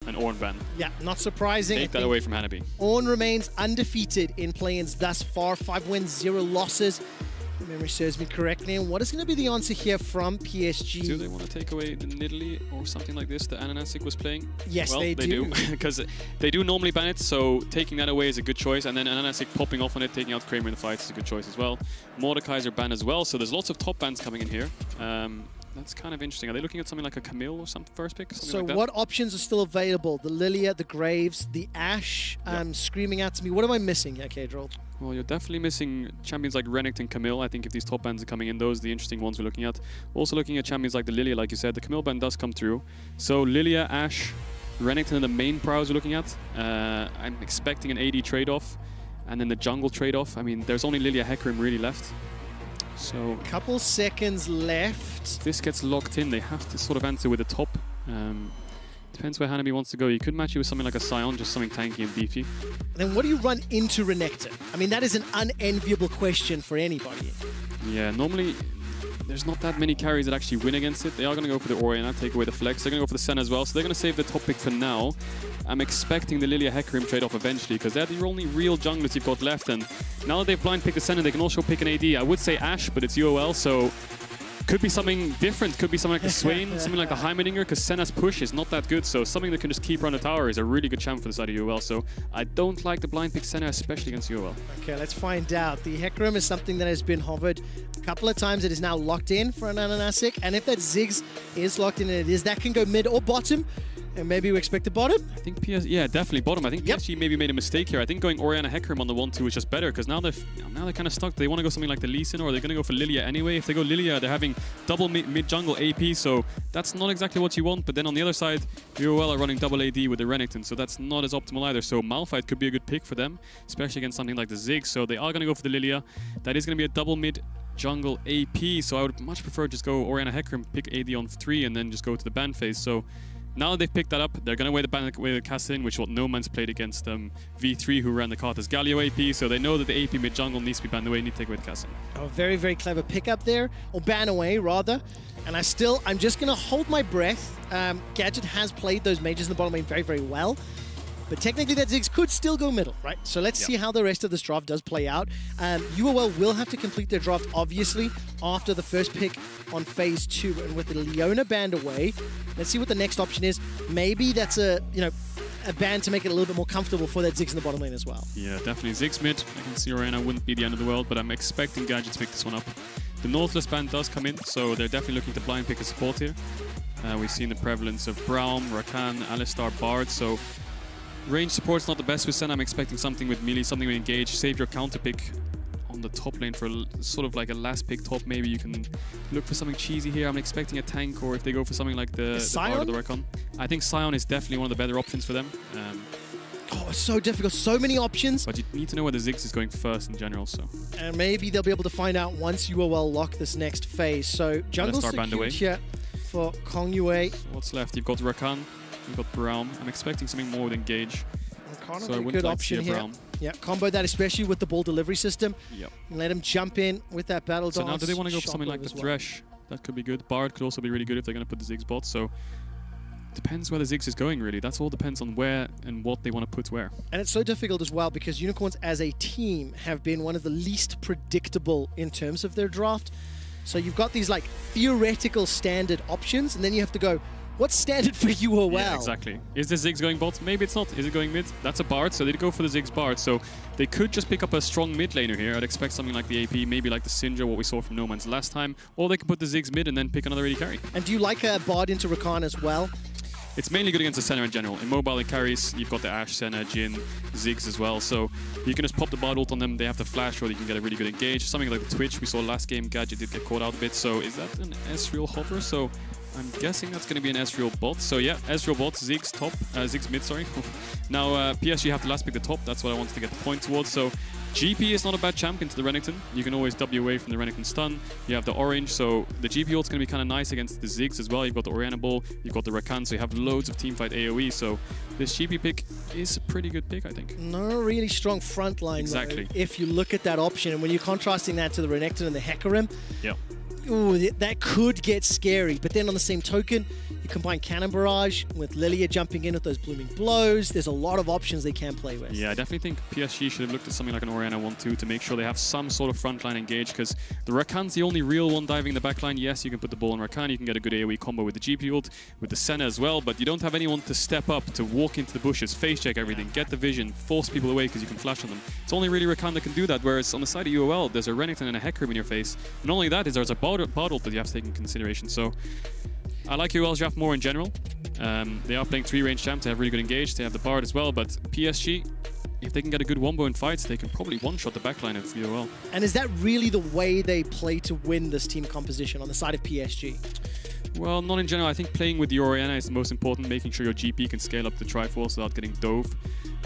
an Ornn ban. Yeah, not surprising. Take that away from Hanabi. Ornn remains undefeated in play-ins thus far. 5 wins, 0 losses. If memory serves me correctly. And what is going to be the answer here from PSG? Do they want to take away the Nidalee or something like this that Ananasic was playing? Yes, well, they do. Because they do normally ban it, so taking that away is a good choice. And then Ananasic popping off on it, taking out Kramer in the fight is a good choice as well. Mordekaiser ban as well, so there's lots of top bans coming in here. That's kind of interesting. Are they looking at something like a Camille or some first pick? So like what options are still available? The Lilia, the Graves, the Ashe, screaming out to me. What am I missing here, Kadril? Well, you're definitely missing champions like Renekton and Camille. I think if these top bans are coming in, those are the interesting ones we're looking at. Also looking at champions like the Lilia, like you said. The Camille ban does come through. So Lilia, Ashe, Renekton are the main pros we're looking at. I'm expecting an AD trade-off and then the jungle trade-off. I mean, there's only Lilia Hecarim really left. So a couple seconds left. If this gets locked in, they have to sort of answer with the top. Depends where Hanabi wants to go. You could match it with something like a Sion, just something tanky and beefy. Then what do you run into Renekton? I mean, that is an unenviable question for anybody. Yeah, normally there's not that many carries that actually win against it. They are going to go for the Orianna, take away the flex. They're going to go for the Senna as well, so they're going to save the top pick for now. I'm expecting the Lilia Hecarim trade-off eventually, because they're the only real junglers you've got left. And now that they've blind picked the Senna, they can also pick an AD. I would say Ashe, but it's UOL, so could be something different. Could be something like the Swain, something like the Heimerdinger, because Senna's push is not that good. So something that can just keep around the tower is a really good champ for the side of UOL. So I don't like the blind pick Senna, especially against UOL. Okay, let's find out. The Hecarim is something that has been hovered a couple of times. It is now locked in for an Ananasic. And if that Ziggs is locked in, and it is, that can go mid or bottom. And maybe we expect the bottom? I think PSG, yeah, definitely bottom. I think PSG maybe made a mistake here. I think going Orianna Hecarim on the 1-2 is just better, because now they're kind of stuck. They want to go something like the Lee Sin, or they're going to go for Lilia anyway. If they go Lilia, they're having double mid-jungle AP, so that's not exactly what you want. But then on the other side, UOL are running double AD with the Renekton, so that's not as optimal either. So Malphite could be a good pick for them, especially against something like the Ziggs. So they are going to go for the Lilia. That is going to be a double mid-jungle AP, so I would much prefer just go Orianna Hecarim, pick AD on 3, and then just go to the ban phase. So now that they've picked that up, they're going to weigh the Cassin, which is what No Man's played against V3, who ran the card as Galio AP, so they know that the AP mid-jungle needs to be banned away, need to take away the Cassin. Oh, very, very clever pickup there, or ban away, rather. And I'm just going to hold my breath. Gadget has played those mages in the bottom lane very, very well. But technically that Ziggs could still go middle, right? So let's see how the rest of this draft does play out. UOL will have to complete their draft, obviously, after the first pick on phase 2. And with the Leona banned away, let's see what the next option is. Maybe that's a ban to make it a little bit more comfortable for that Ziggs in the bottom lane as well. Yeah, definitely. Ziggs mid. I can see Orianna wouldn't be the end of the world, but I'm expecting Gadget to pick this one up. The Northless ban does come in, so they're definitely looking to blind pick a support here. We've seen the prevalence of Braum, Rakan, Alistar, Bard, so range support's not the best with Senna. I'm expecting something with melee, something with engage. Save your counter pick on the top lane for sort of like a last pick top. Maybe you can look for something cheesy here. I'm expecting a tank, or if they go for something like the Bard or the Rakan. I think Sion is definitely one of the better options for them. Oh, it's so difficult. So many options. But you need to know where the Ziggs is going first in general. So. And maybe they'll be able to find out once UOL lock this next phase. So jungle secured here for Kong Yue. So what's left? You've got Rakan. You've got Braum. I'm expecting something more with engage. So I wouldn't like to see a Braum. Yeah, combo that, especially with the ball delivery system. Yep. And let him jump in with that battle dance. So now do they want to go for something like the Thresh? That could be good. Bard could also be really good if they're going to put the Ziggs bot. So depends where the Ziggs is going, really. That's all depends on where and what they want to put where. And it's so difficult as well, because Unicorns as a team have been one of the least predictable in terms of their draft. So you've got these like theoretical standard options, and then you have to go, what's standard for UOL? Yeah, exactly. Is the Ziggs going bot? Maybe it's not. Is it going mid? That's a Bard, so they'd go for the Ziggs Bard. So they could just pick up a strong mid laner here. I'd expect something like the AP, maybe like the Syndra, what we saw from No Man's last time. Or they could put the Ziggs mid and then pick another AD carry. And do you like a Bard into Rakan as well? It's mainly good against the Senna in general. In mobile and carries, you've got the Ashe, Senna, Jhin, Ziggs as well. So you can just pop the Bard ult on them. They have to flash, or you can get a really good engage. Something like the Twitch we saw last game. Gadget did get caught out a bit. So is that an Ezreal hover? So I'm guessing that's going to be an Ezreal bot. So yeah, Ezreal bot, Ziggs top, Ziggs mid, sorry. Now PSG have to last pick the top. That's what I wanted to get the point towards. So GP is not a bad champ into the Renekton. You can always W away from the Renekton stun. You have the orange, so the GP ult's going to be kind of nice against the Ziggs as well. You've got the Orianna Ball, you've got the Rakan, so you have loads of teamfight AoE. So this GP pick is a pretty good pick, I think. No really strong front line, exactly. Though, if you look at that option, and when you're contrasting that to the Renekton and the Hecarim, yeah, ooh, that could get scary. But then on the same token, you combine Cannon Barrage with Lilia jumping in with those blooming blows. There's a lot of options they can play with. Yeah, I definitely think PSG should have looked at something like an Orianna 1-2 to make sure they have some sort of frontline engage, because the Rakan's the only real one diving the backline. Yes, you can put the ball on Rakan, you can get a good AoE combo with the GP ult, with the Senna as well, but you don't have anyone to step up, to walk into the bushes, face check everything, get the vision, force people away because you can flash on them. It's only really Rakan that can do that, whereas on the side of UOL, there's a Renekton and a Hecarim in your face. Not only that, there's a bot ult that you have to take in consideration. So I like UOL's draft more in general. They are playing 3-range champ, they have really good engage, they have the Bard as well, but PSG, if they can get a good wombo in fights, they can probably one-shot the backline of UOL. And is that really the way they play to win this team composition on the side of PSG? Well, not in general. I think playing with the Orianna is the most important, making sure your GP can scale up the Triforce without getting dove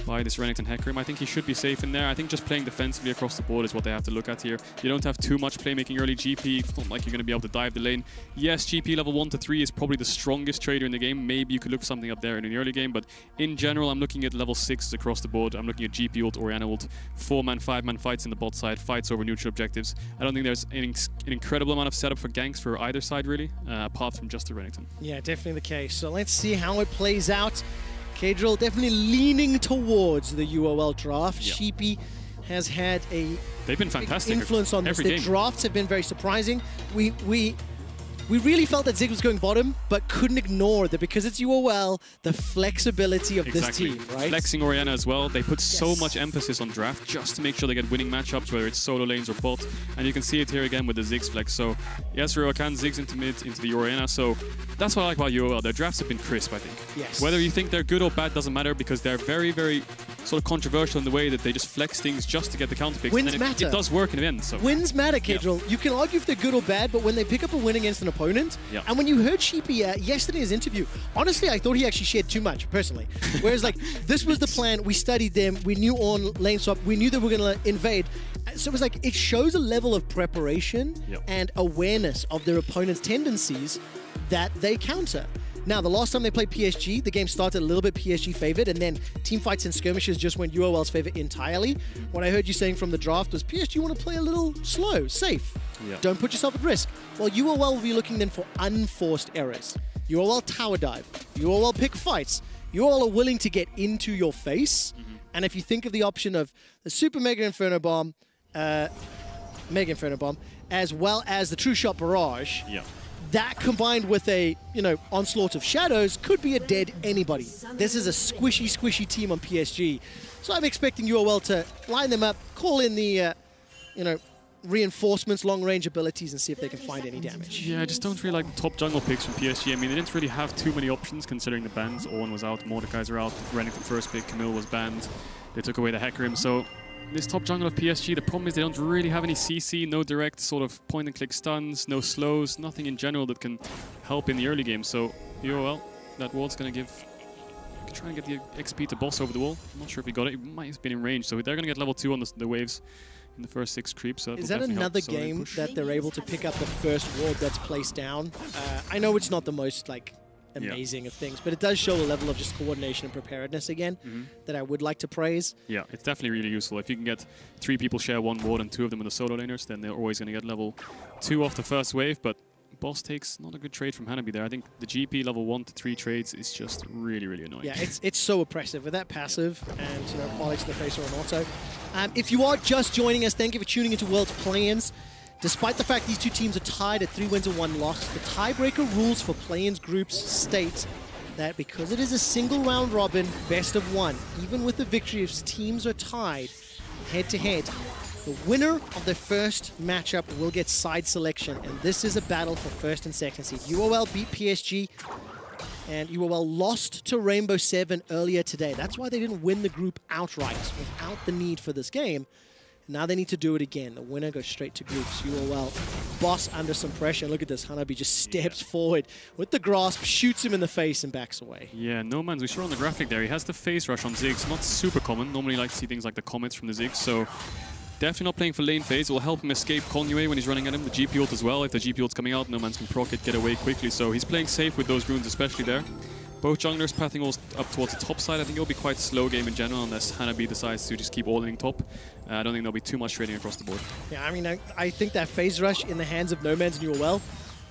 by this Renekton Hecarim. I think he should be safe in there. I think just playing defensively across the board is what they have to look at here. You don't have too much playmaking early GP. It's not like you're going to be able to dive the lane. Yes, GP level 1 to 3 is probably the strongest trader in the game. Maybe you could look for something up there in the early game, but in general, I'm looking at level 6s across the board. I'm looking at GP ult, Orianna ult, 4-man, 5-man fights in the bot side, fights over neutral objectives. I don't think there's an incredible amount of setup for ganks for either side, really, apart from just the Renekton. Yeah, definitely the case. So let's see how it plays out. K-Drill definitely leaning towards the UOL draft. Yep. Sheepy has had a They've been fantastic influence on this. Their drafts have been very surprising. We really felt that Ziggs was going bottom, but couldn't ignore that because it's UOL, the flexibility of this team, right? Flexing Orianna as well. They put so much emphasis on draft just to make sure they get winning matchups, whether it's solo lanes or bot. And you can see it here again with the Ziggs flex. So yes, Rakan Ziggs into mid, into the Orianna. So that's what I like about UOL. Their drafts have been crisp, I think. Yes. Whether you think they're good or bad doesn't matter because they're very, very sort of controversial in the way that they just flex things just to get the counter picks. Wins and matter. It does work in the end. So. Wins matter, K-Drill. You can argue if they're good or bad, but when they pick up a win against an opponent, and when you heard Sheepy yesterday's interview, honestly, I thought he actually shared too much, personally. Whereas, like, this was the plan. We studied them. We knew on lane swap. We knew they were going to invade. So it was like, it shows a level of preparation and awareness of their opponent's tendencies that they counter. Now, the last time they played PSG, the game started a little bit PSG favored, and then team fights and skirmishes just went UOL's favor entirely. What I heard you saying from the draft was PSG want to play a little slow, safe. Don't put yourself at risk. Well, UOL will be looking then for unforced errors. UOL tower dive. UOL pick fights. UOL are willing to get into your face. And if you think of the option of the Super Mega Inferno Bomb, as well as the True Shot Barrage, that combined with a, onslaught of shadows could be a dead anybody. This is a squishy, squishy team on PSG. So I'm expecting UOL to line them up, call in the, reinforcements, long-range abilities, and see if they can find any damage. Yeah, I just don't really like the top jungle picks from PSG. I mean, they didn't really have too many options considering the bans. Owen was out, Mordekaiser out, Renekton first pick, Camille was banned. They took away the Hecarim, so this top jungle of PSG, the problem is they don't really have any CC, no direct sort of point-and-click stuns, no slows, nothing in general that can help in the early game. So, UOL, that ward's going to give... Try and get the XP to boss over the wall. I'm not sure if he got it. He might have been in range, so they're going to get level 2 on the waves in the first 6 creeps. So is that another game that they're able to pick up the first ward that's placed down? I know it's not the most, amazing of things, but it does show a level of just coordination and preparedness again that I would like to praise. Yeah, it's definitely really useful. If you can get 3 people share 1 ward and 2 of them are the solo laners, then they're always going to get level 2 off the first wave, but boss takes not a good trade from Hanabi there. I think the GP level 1 to 3 trades is just really, really annoying. Yeah, it's so oppressive with that passive and poly to the face or an auto. If you are just joining us, thank you for tuning into World's Play-Ins. Despite the fact these two teams are tied at 3 wins and 1 loss, the tiebreaker rules for play-ins groups state that because it is a single round robin, best of 1, even with the victory if teams are tied head-to-head, the winner of the first matchup will get side selection, and this is a battle for first and second seed. UOL beat PSG, and UOL lost to Rainbow 7 earlier today. That's why they didn't win the group outright, without the need for this game. Now they need to do it again. The winner goes straight to groups. UOL, boss under some pressure. Look at this. Hanabi just steps forward with the grasp, shoots him in the face, and backs away. Yeah, No Man's. We saw on the graphic there. He has the face rush on Ziggs. Not super common. Normally, like to see things like the comets from the Ziggs. So definitely not playing for lane phase. It will help him escape Conway when he's running at him. The GP ult as well. If the GP ult's coming out, No Man's can proc it, get away quickly. So he's playing safe with those runes, especially there. Both junglers pathing all up towards the top side. I think it'll be quite a slow game in general unless Hanabi decides to just keep all-in top. I don't think there'll be too much trading across the board. Yeah, I mean, I think that phase rush in the hands of Nomads and UOL,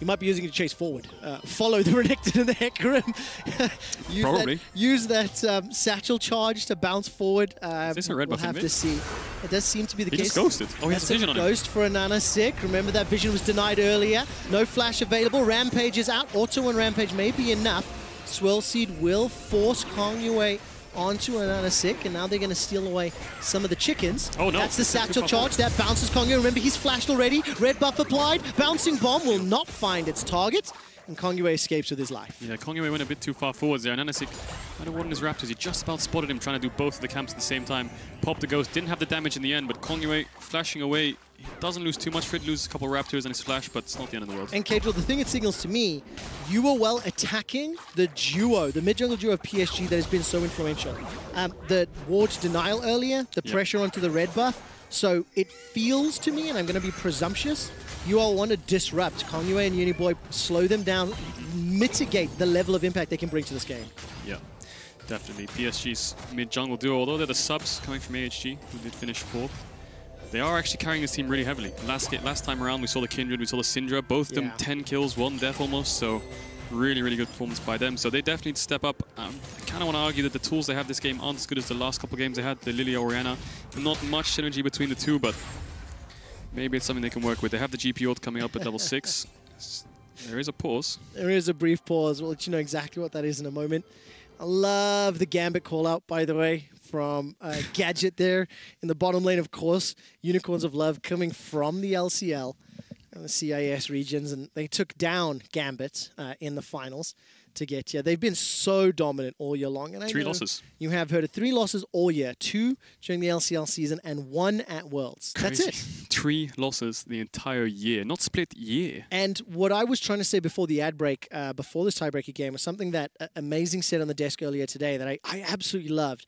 you might be using it to chase forward. Follow the Renekton and the Hecarim. use that satchel charge to bounce forward. Is this a red buff? We'll have to see. It does seem to be the case. He just ghosted. Oh, he has a vision on him. Ghost for a Nana Sick. Remember that vision was denied earlier. No flash available. Rampage is out. Auto and Rampage may be enough. Swirl Seed will force Kongyue onto an Nana Sick, and now they're going to steal away some of the chickens. Oh no. That's the satchel charge. That bounces Kongyue. Remember, he's flashed already. Red buff applied. Bouncing bomb will not find its target, and Kongyue escapes with his life. Yeah, Kongyue went a bit too far forwards there. Nana Sick had a ward in his Raptors. He just about spotted him trying to do both of the camps at the same time. Popped the Ghost. Didn't have the damage in the end, but Kongyue flashing away. He doesn't lose too much. Frit loses a couple of Raptors and his flash, but it's not the end of the world. And Cadril, the thing it signals to me, UOL attacking the duo, the mid-jungle duo of PSG that has been so influential. The ward denial earlier, the pressure onto the red buff. So it feels to me, and I'm going to be presumptuous, UOL want to disrupt Kongyue and Uniboy, slow them down, mitigate the level of impact they can bring to this game. Yeah, definitely. PSG's mid-jungle duo, although they're the subs coming from AHG, who did finish 4th. They are actually carrying this team really heavily. Last time around, we saw the Kindred, we saw the Syndra, both of them 10 kills, 1 death almost, so really, really good performance by them. So they definitely need to step up. I kind of want to argue that the tools they have this game aren't as good as the last couple of games they had, the Lilia Orianna. Not much synergy between the two, but maybe it's something they can work with. They have the GP ult coming up at level 6. There is a pause. There is a brief pause. We'll let you know exactly what that is in a moment. I love the Gambit call-out, by the way, from Gadget there in the bottom lane, of course. Unicorns of Love coming from the LCL and the CIS regions, and they took down Gambit in the finals to get here. They've been so dominant all year long. And 3 losses. You have heard of 3 losses all year, 2 during the LCL season and 1 at Worlds. Crazy. That's it. 3 losses the entire year, not split year. And what I was trying to say before the ad break, before this tiebreaker game, was something that Amazing said on the desk earlier today that I absolutely loved.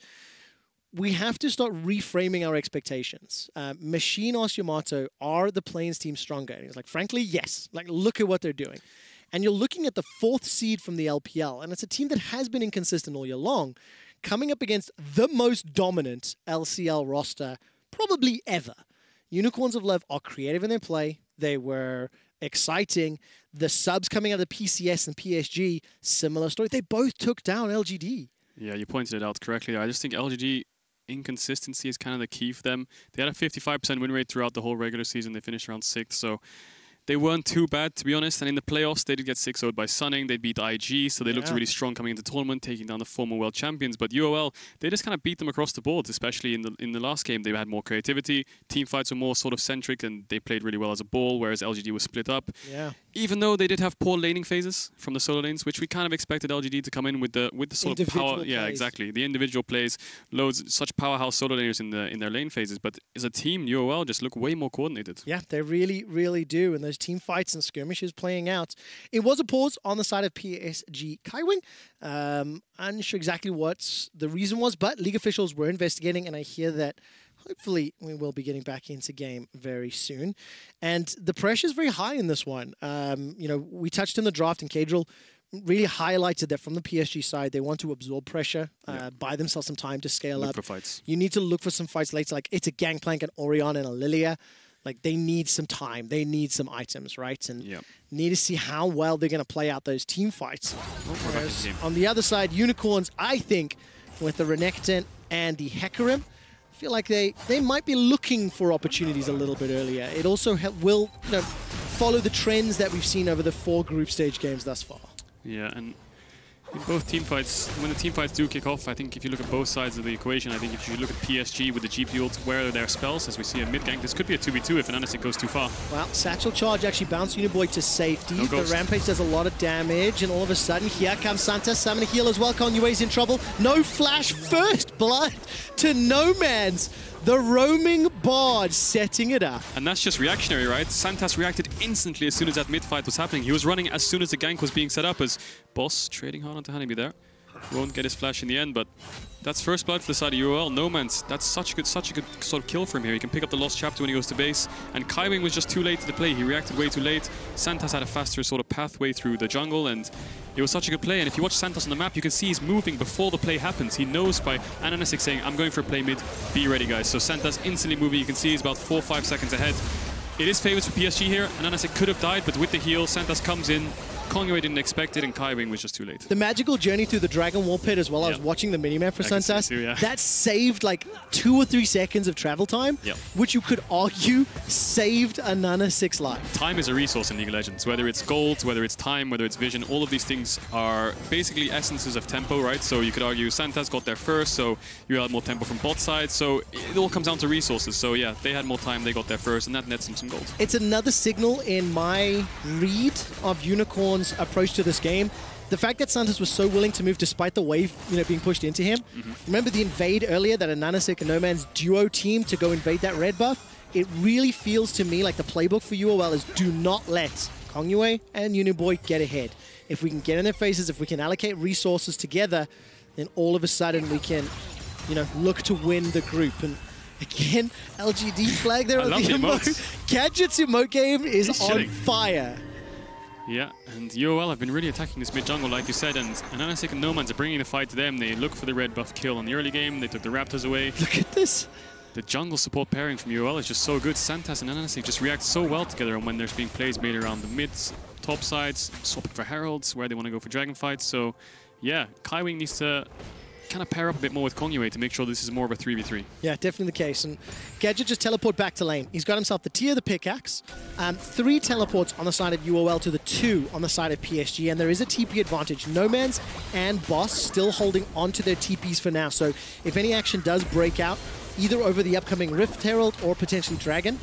We have to start reframing our expectations. Machine Os Yamato, are the Plains team stronger? And he's like, frankly, yes. Like, look at what they're doing. And you're looking at the 4th seed from the LPL, and it's a team that has been inconsistent all year long, coming up against the most dominant LCL roster probably ever. Unicorns of Love are creative in their play. They were exciting. The subs coming out of the PCS and PSG, similar story. They both took down LGD. Yeah, you pointed it out correctly. I just think LGD inconsistency is kind of the key for them. They had a 55% win rate throughout the whole regular season. They finished around 6th, so they weren't too bad, to be honest. And in the playoffs, they did get 6-0'd by Sunning. They beat IG, so they looked really strong coming into the tournament, taking down the former world champions. But UOL, they just kind of beat them across the board, especially in the last game. They had more creativity. Team fights were more sort of centric, and they played really well as a ball, whereas LGD was split up. Yeah. Even though they did have poor laning phases from the solo lanes, which we kind of expected LGD to come in with the sort of power. Plays. Yeah, exactly. The individual plays, such powerhouse solo laners in their lane phases. But as a team, UOL just look way more coordinated. Yeah, they really, really do. And those team fights and skirmishes playing out. It was a pause on the side of PSG Kaiwing. Unsure exactly what the reason was, but league officials were investigating, and I hear that hopefully we will be getting back into game very soon. And the pressure is very high in this one. You know, we touched in the draft, and Cadril really highlighted that from the PSG side, they want to absorb pressure, buy themselves some time to scale up. For fights. You need to look for some fights later, like it's a Gangplank, an Orion, and a Lilia. Like, they need some time. They need some items, right? And need to see how well they're going to play out those team fights. Whereas on the other side, Unicorns, I think, with the Renekton and the Hecarim, I feel like they might be looking for opportunities a little bit earlier. It also will, you know, follow the trends that we've seen over the 4 group stage games thus far. Yeah, and in both team fights, when the team fights do kick off, I think if you look at both sides of the equation, I think if you look at PSG with the GP ult, where are their spells, as we see a mid gank, this could be a 2v2 if an Anasik goes too far. Well, Satchel Charge actually bounced Uniboy to safety. No the Rampage does a lot of damage, and all of a sudden, here comes Santa, summoning heal as well. Konyue's in trouble. No flash, first blood to Nomads. The roaming bard setting it up. And that's just reactionary, right? Santas reacted instantly as soon as that mid-fight was happening. He was running as soon as the gank was being set up, as Boss trading hard onto Honeybee there. Won't get his flash in the end, but that's first blood for the side of UOL. Nomans, that's such a good sort of kill for him here. He can pick up the lost chapter when he goes to base. And Kaiwing was just too late to the play. He reacted way too late. Santas had a faster sort of pathway through the jungle, and it was such a good play. And if you watch Santos on the map, you can see he's moving before the play happens. He knows by Ananasik saying, I'm going for a play mid, be ready, guys. So Santas instantly moving. You can see he's about 4 or 5 seconds ahead. It is favorites for PSG here. Ananasik could have died, but with the heal, Santas comes in. Kongyue didn't expect it, and Kaiwing was just too late. The magical journey through the Dragon Wall pit as well. I was watching the minimap for Santas. Yeah. That saved like 2 or 3 seconds of travel time, which you could argue saved a Nana6 life. Time is a resource in League of Legends. Whether it's gold, whether it's time, whether it's vision, all of these things are basically essences of tempo, right? So you could argue Santas got there first, so you had more tempo from bot side. So it all comes down to resources. So yeah, they had more time, they got there first, and that nets them some gold. It's another signal in my read of Unicorn's approach to this game. The fact that Santos was so willing to move despite the wave, being pushed into him. Remember the invade earlier, that a Nanasik and Noman's duo team to go invade that red buff? It really feels to me like the playbook for UOL is do not let Kongyue and Uniboy get ahead. If we can get in their faces, if we can allocate resources together, then all of a sudden we can, look to win the group. And again, LGD flag there on the emote. Gadget's emote game is on fire. Yeah, and UOL have been really attacking this mid-jungle, like you said, and Ananasik and Nomans are bringing the fight to them. They look for the red buff kill in the early game. They took the Raptors away. Look at this. The jungle support pairing from UOL is just so good. Santas and Ananasik just react so well together, and when there's being plays made around the mids, top sides, swapping for Heralds, where they want to go for Dragon fights. So, yeah, Kaiwing needs to kind of pair up a bit more with Kongyue to make sure this is more of a 3v3. Yeah, definitely the case. And Gadget just teleport back to lane. He's got himself the tier, the pickaxe, 3 teleports on the side of UOL to the 2 on the side of PSG, and there is a TP advantage. Nomans and Boss still holding on to their TPs for now, so if any action does break out, either over the upcoming Rift Herald or potentially Dragon,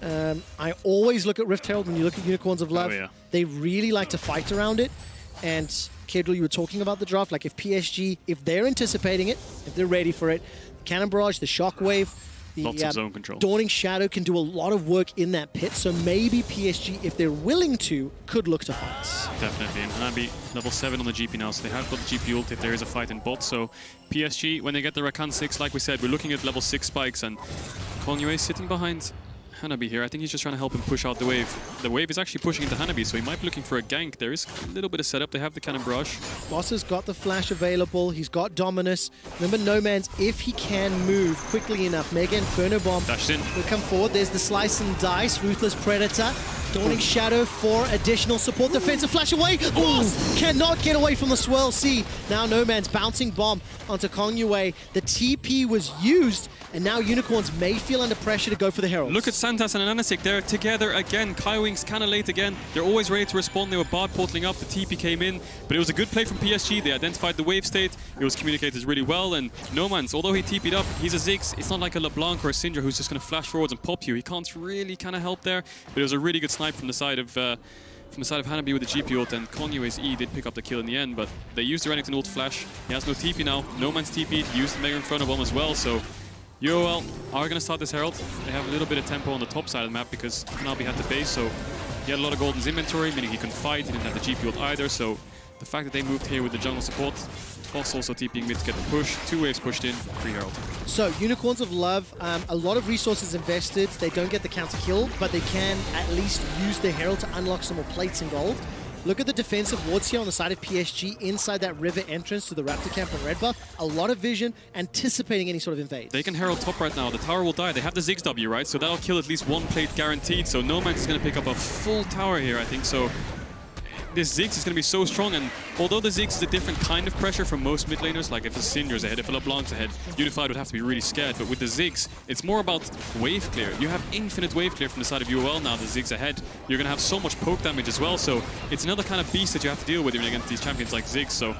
I always look at Rift Herald when you look at Unicorns of Love. They really like to fight around it, and Kedril, you were talking about the draft, like if PSG, if they're anticipating it, if they're ready for it, Cannon Barrage, the Shockwave, the zone control. Dawning Shadow can do a lot of work in that pit, so maybe PSG, if they're willing to, could look to fight. Definitely, and Hanabi level 7 on the GP now, so they have got the GP ult if there is a fight in bot, so PSG, when they get the Rakan 6, like we said, we're looking at level 6 spikes, and Kongyue sitting behind Hanabi here. I think he's just trying to help him push out the wave. The wave is actually pushing into Hanabi, so he might be looking for a gank. There is a little bit of setup. They have the Cannon Barrage. Boss has got the flash available. He's got Dominus. Remember, Nomans, if he can move quickly enough, Mega Inferno Bomb Dashed in. will come forward. There's the Slice and Dice, Ruthless Predator. Dawning Shadow for additional support. Defensive flash away. Boss cannot get away from the Swirl Seed. Now Nomans bouncing bomb onto Kongyue. The TP was used, and now Unicorns may feel under pressure to go for the Heralds. Look at Santas and Ananasik. They're together again. Kaiwing's kind of late again. They're always ready to respond. They were Bard portaling up. The TP came in, but it was a good play from PSG. They identified the wave state. It was communicated really well, and Nomans, although he TP'd up, he's a Ziggs. It's not like a LeBlanc or a Syndra who's just going to flash forwards and pop you. He can't really kind of help there, but it was a really good snipe from the side of Hanabi with the GP ult, and Konyue's E did pick up the kill in the end, but they used the Renekton ult flash. He has no TP now. Nomans TP'd, used the Mega Inferno Bomb as well, so UOL are going to start this Herald. They have a little bit of tempo on the top side of the map because Hanabi had the base, so he had a lot of gold in his inventory, meaning he couldn't fight. He didn't have the GP ult either, so the fact that they moved here with the jungle support, Boss also TPing mid to get the push. 2 waves pushed in, free Herald. So, Unicorns of Love, a lot of resources invested. They don't get the counter kill, but they can at least use their Herald to unlock some more plates and gold. Look at the defensive wards here on the side of PSG inside that river entrance to the Raptor camp on red buff. A lot of vision, anticipating any sort of invade. They can Herald top right now. The tower will die. They have the Ziggs W, right? So that'll kill at least 1 plate guaranteed. So Nomans is going to pick up a full tower here, I think. So this Ziggs is going to be so strong, and although the Ziggs is a different kind of pressure from most mid laners, like if a Syndra's ahead, if a LeBlanc's ahead, Unified would have to be really scared, but with the Ziggs, it's more about wave clear. You have infinite wave clear from the side of UOL now, the Ziggs ahead. You're going to have so much poke damage as well, so it's another kind of beast that you have to deal with even against these champions like Ziggs, so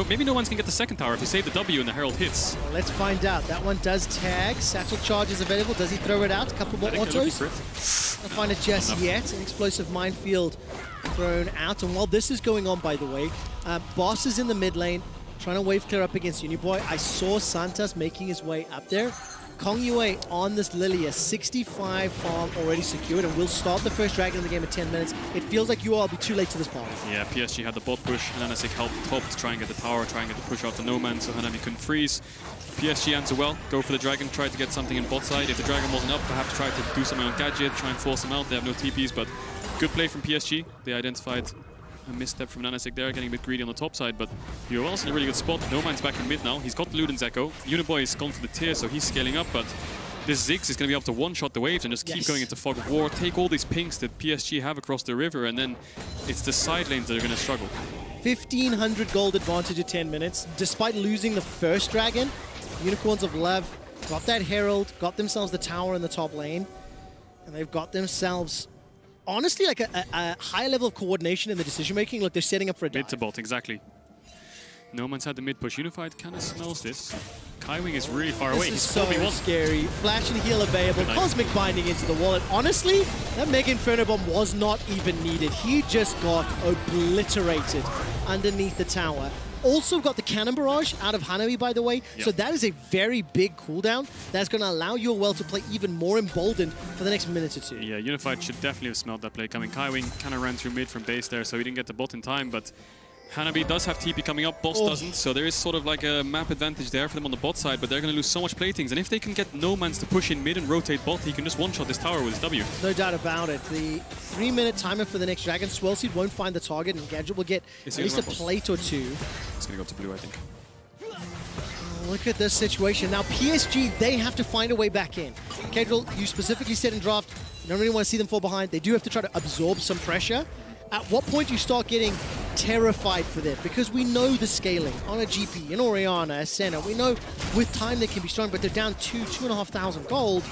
maybe no one's going to get the second tower if you save the W and the Herald hits. Well, let's find out. That one does tag. Satchel charge is available. Does he throw it out? A couple more autos. I'll find it just yet. An explosive minefield thrown out. And while this is going on, by the way, Boss is in the mid lane, trying to wave clear up against Uniboy. I saw Santas making his way up there. Kong Yue on this Lilia, 65 farm already secured, and we'll start the first dragon in the game in 10 minutes. It feels like UOL will be too late to this party. Yeah, PSG had the bot push, and Anasik helped top to try and get the tower, try and get the push out to no man, so Hanabi couldn't freeze. PSG answer well, go for the dragon, try to get something in bot side. If the dragon wasn't up, perhaps try to do something on Gadget, try and force him out. They have no TPs, but good play from PSG. They identified a misstep from Nanasik there, getting a bit greedy on the top side, but UOL's in a really good spot. No man's back in mid now. He's got Luden's Echo. Uniboy is gone for the tier, so he's scaling up, but this Ziggs is going to be able to one-shot the waves and just keep going into Fog of War, take all these pinks that PSG have across the river, and then it's the side lanes that are going to struggle. 1,500 gold advantage at 10 minutes. Despite losing the first dragon, Unicorns of Love got that Herald, got themselves the tower in the top lane, and they've got themselves honestly, like a high level of coordination in the decision-making. Look, they're setting up for a dive. Mid to bot, exactly. No man's had the mid push. Unified kind of smells this. Kaiwing is really far away. This is so scary. Flash and heal available. Cosmic Binding into the wall. And honestly, that Mega Inferno Bomb was not even needed. He just got obliterated underneath the tower. Also got the Cannon Barrage out of Hanabi, by the way. Yep. So that is a very big cooldown that's going to allow UOL to play even more emboldened for the next minute or two. Yeah, Unified should definitely have smelled that play coming. Kaiwing kind of ran through mid from base there, so he didn't get the bot in time, but Hanabi does have TP coming up, Boss doesn't, so there is sort of like a map advantage there for them on the bot side, but they're going to lose so much playthings. And if they can get No Man's to push in mid and rotate bot, he can just one-shot this tower with his W. No doubt about it. The 3-minute timer for the next dragon. Swellseed won't find the target, and Gadget will get at least a plate or two. It's going to go to blue, I think. Look at this situation. Now, PSG, they have to find a way back in. Kedril, you specifically said in draft, you don't really want to see them fall behind. They do have to try to absorb some pressure. At what point do you start getting terrified for them? Because we know the scaling on a GP, an Orianna, a Senna. We know with time they can be strong, but they're down 2,500 gold.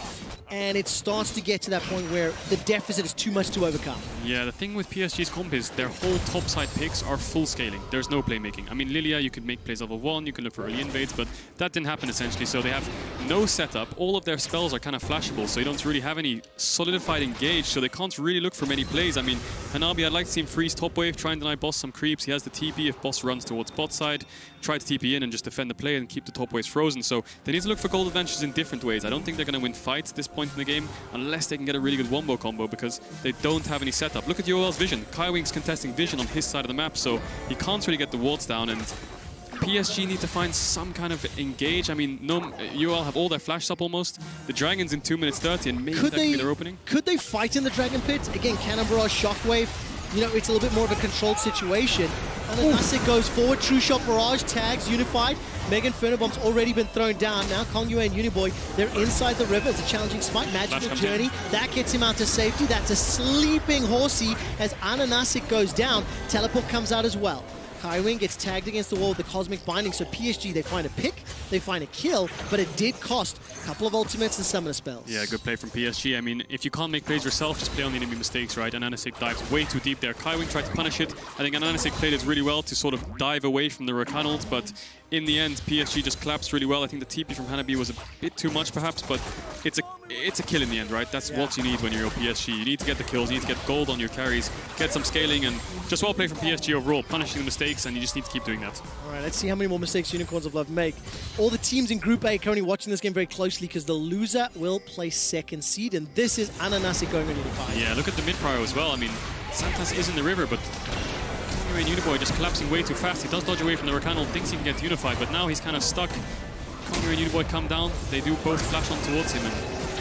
And it starts to get to that point where the deficit is too much to overcome. Yeah, the thing with PSG's comp is their whole topside picks are full scaling. There's no playmaking. I mean, Lilia, you could make plays level 1, you can look for early invades, but that didn't happen essentially. So they have no setup. All of their spells are kind of flashable, so you don't really have any solidified engage, so they can't really look for many plays. I mean, Hanabi, I'd like to see him freeze top wave, try and deny boss some creeps. He has the TP if boss runs towards bot side. Try to TP in and just defend the play and keep the top waves frozen. So they need to look for gold advantages in different ways. I don't think they're going to win fights at this point in the game unless they can get a really good wombo combo, because they don't have any setup. Look at UOL's vision. Kaiwing's contesting vision on his side of the map, so he can't really get the wards down, and PSG need to find some kind of engage. I mean, UOL have all their flash up almost. The Dragon's in 2 minutes 30, and maybe that could be their opening. Could they fight in the Dragon Pit? Again, Cannon Barrage, Shockwave. You know, it's a little bit more of a controlled situation. And then Nasik goes forward, True Shot Barrage, tags, Unified. Mega Inferno Bomb's already been thrown down. Now Kong Yue and Uniboy, they're inside the river. It's a challenging spot, Magical Journey. That gets him out to safety. That's a sleeping Horsey as Ananasik goes down. Teleport comes out as well. Kaiwing gets tagged against the wall with the Cosmic Binding, so PSG, they find a pick, they find a kill, but it did cost a couple of ultimates and summoner spells. Yeah, good play from PSG. I mean, if you can't make plays yourself, just play on the enemy mistakes, right? And Anasik dives way too deep there. Kaiwing tried to punish it. I think Anasik played it really well to sort of dive away from the Rakanals, but in the end, PSG just collapsed really well. I think the TP from Hanabi was a bit too much, perhaps, but it's a kill in the end, right? That's what you need when you're PSG. You need to get the kills, you need to get gold on your carries, get some scaling, and just well played from PSG overall, punishing the mistakes, and you just need to keep doing that. All right, let's see how many more mistakes Unicorns of Love make. All the teams in Group A are currently watching this game very closely because the loser will play second seed, and this is Ananasik going on Unified. Yeah, look at the mid-prio as well. I mean, Santas is in the river, but and Uniboy just collapsing way too fast. He does dodge away from the Rakanal, thinks he can get Unified, but now he's kind of stuck. Conqueror and Uniboy come down. They do both flash on towards him, and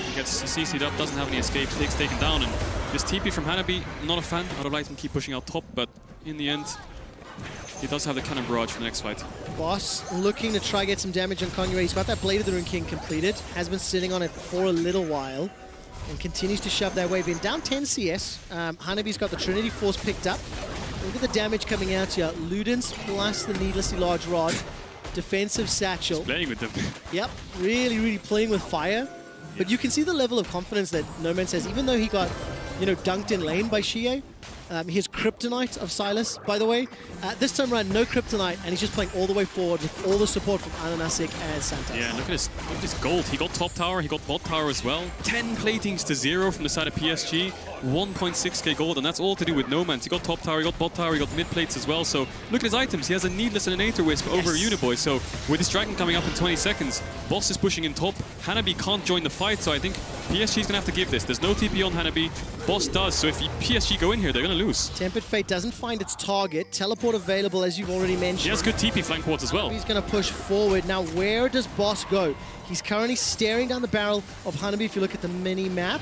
he gets CC'd up, doesn't have any escape, takes taken down. And this TP from Hanabi, not a fan. I would have liked him to keep pushing out top, but in the end, he does have the Cannon Barrage for the next fight. Boss looking to try get some damage on Kong Yue. He's got that Blade of the Rune King completed, has been sitting on it for a little while, and continues to shove that wave in. Down 10 CS. Hanabi's got the Trinity Force picked up. Look at the damage coming out here. Ludens plus the needlessly large rod. Defensive satchel. He's playing with them. Yep, really, really playing with fire. But you can see the level of confidence that No Man says, even though he got, you know, dunked in lane by Shie, Here's Kryptonite of Silas, by the way. This time around, no Kryptonite, and he's just playing all the way forward with all the support from Ananasic and Santos. Yeah, look at his gold. He got top tower, he got bot tower as well. 10 platings to 0 from the side of PSG. 1.6k gold, and that's all to do with Nomans. He got top tower, he got bot tower, he got mid plates as well. So look at his items. He has a Needless and an Aether Wisp over Uniboy. So with this dragon coming up in 20 seconds, Boss is pushing in top. Hanabi can't join the fight, so I think PSG is going to have to give this. There's no TP on Hanabi. Boss does, so if PSG go in here, they're going to lose. Tempered Fate doesn't find its target. Teleport available, as you've already mentioned. He has good TP flank wards as well. He's going to push forward. Now, where does Boss go? He's currently staring down the barrel of Hanabi if you look at the mini-map.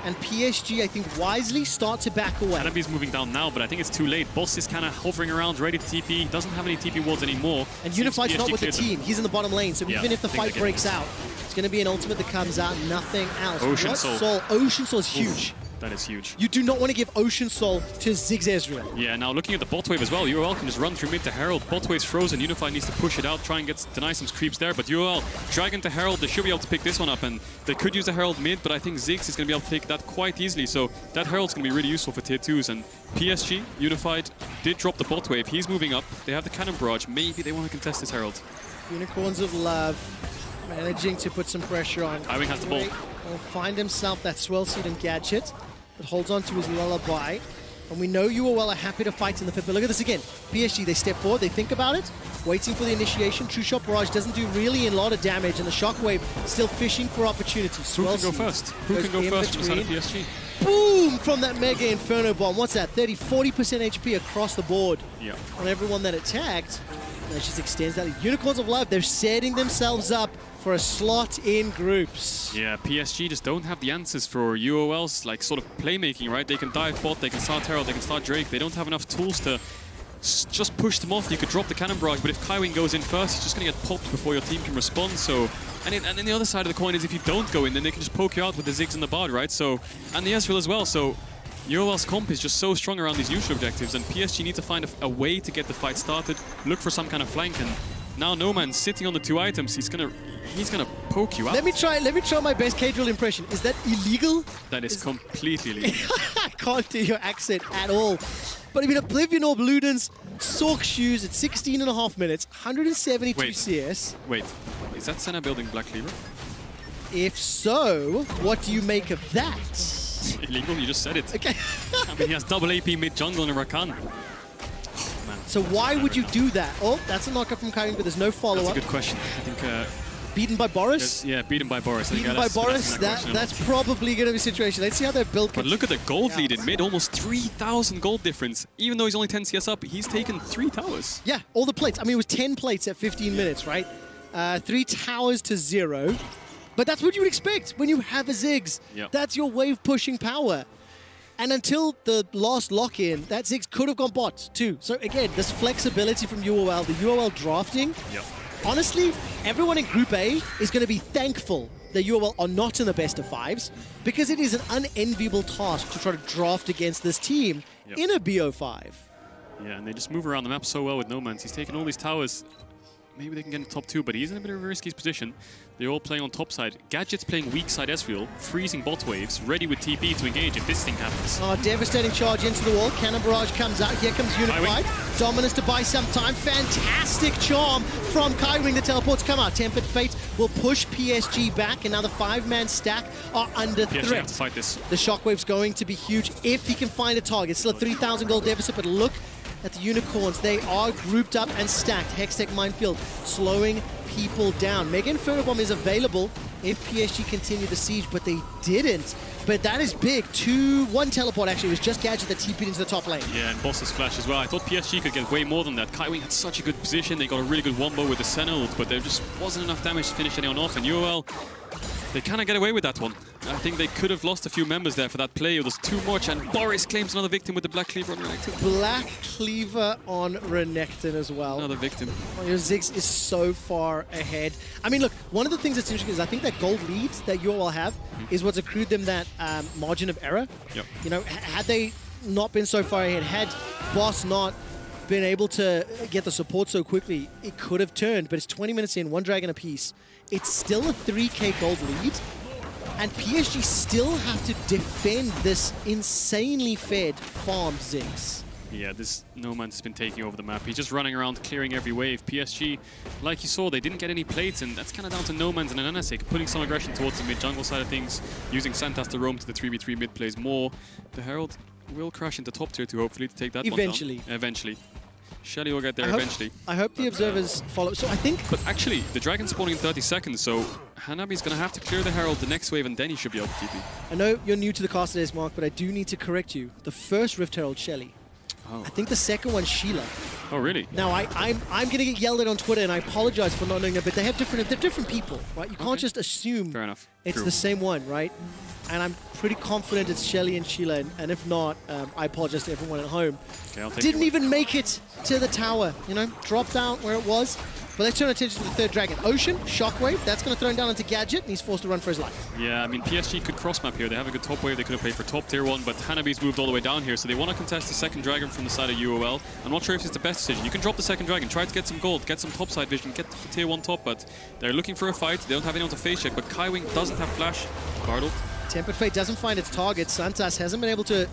And PSG, I think, wisely start to back away. Hanabi's moving down now, but I think it's too late. Boss is kind of hovering around, ready to TP. He doesn't have any TP wards anymore. And Unified's not with the team. He's in the bottom lane, so even if the fight breaks out, it's going to be an ultimate that comes out, nothing else. Ocean Soul. Ocean Soul is huge. That is huge. You do not want to give Ocean Soul to Ziggs Ezreal. Yeah, now looking at the bot wave as well, UOL can just run through mid to Herald. Bot wave's frozen, Unified needs to push it out, try and deny some creeps there, but UOL, Dragon to Herald, they should be able to pick this one up, and they could use a Herald mid, but I think Ziggs is going to be able to take that quite easily, so that Herald's going to be really useful for tier 2s, and PSG, Unified, did drop the bot wave. He's moving up, they have the Cannon Barrage, maybe they want to contest this Herald. Unicorns of Love, managing to put some pressure on. Kaiwing has the ball. Will find himself that Swell Seed and Gadget. That holds on to his Lullaby. And we know UOL are happy to fight in the pit. But look at this again. PSG, they step forward, they think about it, waiting for the initiation. True Shot Barrage doesn't do really a lot of damage, and the Shockwave still fishing for opportunities. Who can go first? Who can go first from the side of PSG? Boom! From that Mega Inferno Bomb. What's that? 30, 40% HP across the board on everyone that attacked. And that just extends that. Unicorns of Love, they're setting themselves up for a slot in groups. Yeah, PSG just don't have the answers for UOL's like sort of playmaking, right? They can dive bot, they can start Herald, they can start Drake. They don't have enough tools to just push them off. You could drop the Cannon Barrage, but if Kaiwing goes in first, he's just going to get popped before your team can respond. So, and then the other side of the coin is if you don't go in, then they can just poke you out with the Ziggs and the Bard, right? So, and the Ezreal as well. So, UOL's comp is just so strong around these neutral objectives, and PSG need to find a way to get the fight started, look for some kind of flank, and now Noman's sitting on the 2 items. He's gonna poke you out. Let me try my best K-Drill impression. Is that illegal? That is completely illegal. I can't do your accent at all. But I mean, Oblivion Orb, Ludens, Sork Shoes at 16.5 minutes, 172 CS. Wait, is that Senna building Black Cleaver? If so, what do you make of that? Illegal, you just said it. Okay. I mean, he has double AP mid jungle and a Rakan. So why would you do that? Oh, that's a knockup from Kaiwing, but there's no follow-up. That's a good question. I think... beaten by Boris? Yeah, beaten by Boris. Beaten by Boris? That's probably going to be a situation. Let's see how their build But look at the gold lead in mid. Almost 3,000 gold difference. Even though he's only 10 CS up, he's taken 3 towers. Yeah, all the plates. I mean, it was 10 plates at 15 minutes, right? 3 towers to 0. But that's what you would expect when you have a Ziggs. Yep. That's your wave pushing power. And until the last lock-in, that Ziggs could have gone bot too. So again, this flexibility from UOL, the UOL drafting. Yep. Honestly, everyone in Group A is going to be thankful that UOL are not in the best of 5s, because it is an unenviable task to try to draft against this team in a BO5. Yeah, and they just move around the map so well with Nomans. He's taking all these towers. Maybe they can get in top 2, but he's in a bit of a risky position. They're all playing on top side. Gadget's playing weak side Ezreal, freezing bot waves, ready with TP to engage if this thing happens. Oh, devastating charge into the wall. Cannon Barrage comes out. Here comes Unified. Dominance to buy some time. Fantastic charm from Kaiwing. The teleports come out. Tempered Fate will push PSG back, and now the 5-man stack are under PSG threat. have to fight this. The Shockwave's going to be huge if he can find a target. Still a 3,000 gold deficit, but look at the Unicorns. They are grouped up and stacked. Hextech Minefield slowing people down. Mega Inferno Bomb is available if PSG continue the siege, but they didn't. But that is big. 2-1 teleport, actually. It was just Gadget that TP'd into the top lane. Yeah, and Boss's flash as well. I thought PSG could get way more than that. Kaiwing had such a good position. They got a really good wombo with the Senna ult, but there just wasn't enough damage to finish anyone off. And UOL, they kind of get away with that one. I think they could have lost a few members there for that play. It was too much, and Boris claims another victim with the Black Cleaver on Renekton. Black Cleaver on Renekton as well. Another victim. Oh, your Ziggs is so far ahead. I mean, look, one of the things that's interesting is I think that gold lead that UOL have is what's accrued them that margin of error. Yep. You know, had they not been so far ahead, had Boss not been able to get the support so quickly, it could have turned, but it's 20 minutes in, 1 dragon apiece. It's still a 3k gold lead. And PSG still have to defend this insanely fed farm Ziggs. Yeah, this Noman's has been taking over the map. He's just running around clearing every wave. PSG, like you saw, they didn't get any plates, and that's kind of down to Noman's and an NSIC, putting some aggression towards the mid-jungle side of things, using Santas to roam to the 3v3 mid plays more. The Herald will crash into top tier 2, hopefully, to take that eventually. one down. Eventually. Shelly will get there eventually. I hope the observers follow. So I think... But actually, the Dragon's spawning in 30 seconds, so Hanabi's going to have to clear the Herald the next wave, and then he should be able to TP. I know you're new to the cast today, Mark, but I do need to correct you. The first Rift Herald, Shelly. Oh. I think the second one, Sheila. Oh, really? Now, I'm going to get yelled at on Twitter, and I apologize for not knowing it, but they're different people, right? You can't just assume Fair enough. It's True. the same one, right? And I'm pretty confident it's Shelly and Sheila, and if not, I apologize to everyone at home. Okay, I'll take Didn't even make it to the tower, you know, dropped out where it was. But let's turn attention to the third dragon. Ocean, Shockwave, that's going to throw him down into Gadget, and he's forced to run for his life. Yeah, I mean, PSG could cross-map here. They have a good top wave. They could have played for top tier 1, but Hanabi's moved all the way down here, so they want to contest the second dragon from the side of UOL. I'm not sure if it's the best decision. You can drop the second dragon, try to get some gold, get some topside vision, get the tier 1 top, but they're looking for a fight. They don't have anyone to face check, but Kaiwing doesn't have flash. Bartled. Tempered Fate doesn't find its target. Santas hasn't been able to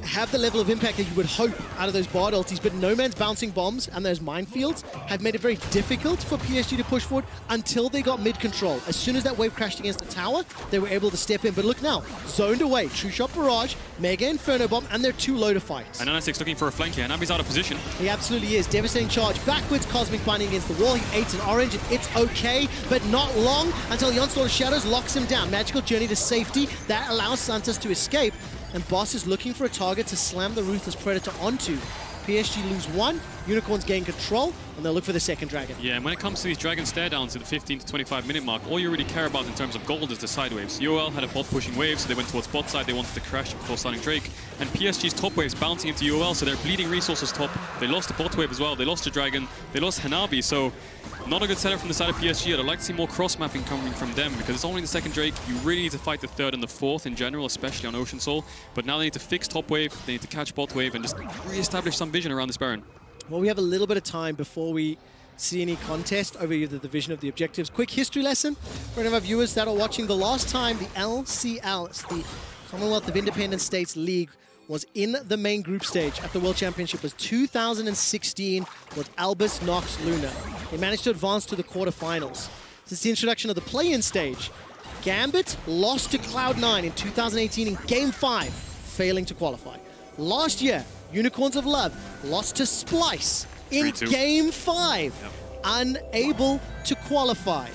have the level of impact that you would hope out of those Bard ultis, but No Man's bouncing bombs and those minefields have made it very difficult for PSG to push forward until they got mid-control. As soon as that wave crashed against the tower, they were able to step in. But look now, zoned away, True Shot Barrage, Mega Inferno Bomb, and they're too low to fight. And NSX looking for a flank here, and Nabi's out of position. He absolutely is. Devastating charge, backwards, Cosmic Binding against the wall. He ate an orange, and it's okay, but not long until the Onslaught of Shadows locks him down. Magical Journey to safety, that allows Santas to escape. And Boss is looking for a target to slam the Ruthless Predator onto. PSG lose one, Unicorns gain control, and they'll look for the second dragon. Yeah, and when it comes to these dragon stare downs at the 15 to 25 minute mark, all you really care about in terms of gold is the side waves. UOL had a bot pushing wave, so they went towards bot side, they wanted to crash before starting Drake. And PSG's top waves bouncing into UOL, so they're bleeding resources top. They lost the bot wave as well, they lost the dragon, they lost Hanabi, so not a good setup from the side of PSG. I'd like to see more cross-mapping coming from them, because it's only the second Drake. You really need to fight the third and the fourth in general, especially on Ocean Soul. But now they need to fix top wave, they need to catch bot wave, and just re-establish some vision around this Baron. Well, we have a little bit of time before we see any contest over either the vision of the objectives. Quick history lesson for any of our viewers that are watching. The last time the LCL, it's the Commonwealth of Independent States League, was in the main group stage at the World Championship was 2016 with Albus Nox Luna. They managed to advance to the quarterfinals. Since the introduction of the play-in stage, Gambit lost to Cloud9 in 2018 in Game 5, failing to qualify. Last year, Unicorns of Love lost to Splice in Game 5, unable to qualify.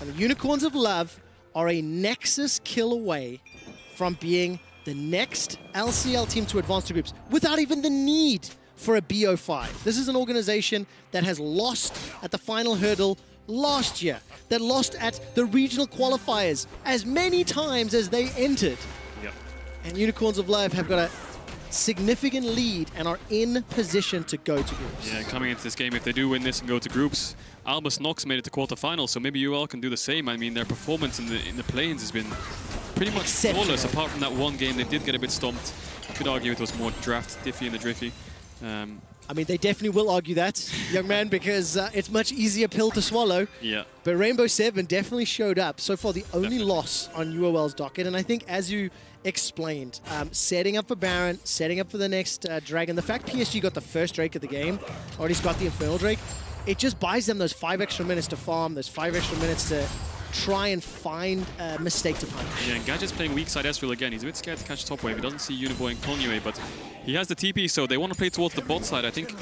And the Unicorns of Love are a Nexus kill away from being the next LCL team to advance to groups without even the need for a BO5. This is an organization that has lost at the final hurdle last year, that lost at the regional qualifiers as many times as they entered. Yep. And Unicorns of Love have got a significant lead and are in position to go to groups. Yeah, coming into this game, if they do win this and go to groups, Albus Nox made it to quarterfinals, so maybe UOL can do the same. I mean, their performance in the play-ins has been pretty much flawless, apart from that one game. They did get a bit stomped. You could argue it was more draft diffy in the driffy. I mean, they definitely will argue that, young man, because it's much easier pill to swallow. Yeah. But Rainbow 7 definitely showed up. So far, the only loss on UOL's docket. And I think, as you explained, setting up for Baron, setting up for the next Dragon. The fact PSG got the first Drake of the game, or at least got the Infernal Drake, it just buys them those 5 extra minutes to farm, those 5 extra minutes to try and find a mistake to punish. Yeah, and Gadget's playing weak side Ezreal again. He's a bit scared to catch top wave. He doesn't see Uniboy and Konue, but he has the TP, so they want to play towards the bot side. I think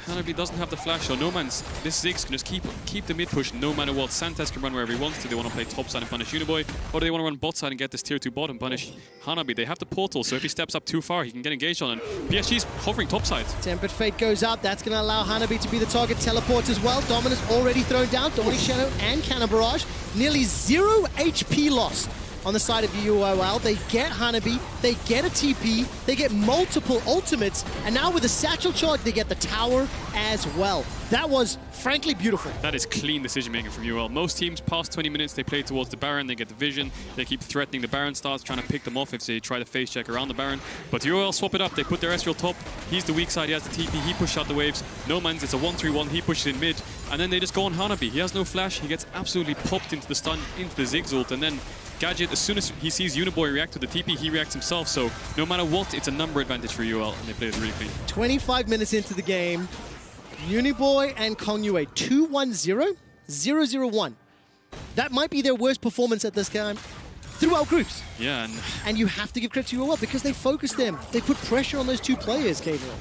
Hanabi doesn't have the flash, so No Man's, this Ziggs can just keep the mid push no matter what. Santas can run wherever he wants to. They want to play top side and punish Uniboy, or do they want to run bot side and get this tier 2 bot and punish Hanabi? They have the portal, so if he steps up too far, he can get engaged on it. PSG's hovering top side. Tempered Fate goes out. That's going to allow Hanabi to be the target. Teleports as well. Dominus already thrown down. Dawning Shadow and Cannon Barrage. Nearly 0 HP loss on the side of UOL. They get Hanabi, they get a TP, they get multiple ultimates, and now with a satchel charge, they get the tower as well. That was, frankly, beautiful. That is clean decision-making from UOL. Most teams, past 20 minutes, they play towards the Baron, they get the vision, they keep threatening the Baron starts, trying to pick them off if they try to face check around the Baron. But UOL swap it up, they put their Ezreal top, he's the weak side, he has the TP, he pushes out the waves. Noman's, it's a 1-3-1, he pushes in mid, and then they just go on Hanabi. He has no flash, he gets absolutely popped into the stun, into the Ziggs ult, and then Gadget, as soon as he sees Uniboy react to the TP, he reacts himself. So no matter what, it's a number advantage for UOL, and they play it really clean. 25 minutes into the game, Uniboy and Kongyue 2-1-0, 0-0-1. That might be their worst performance at this time throughout groups. Yeah, and you have to give credit to UOL because they focused them. They put pressure on those two players, Gabriel.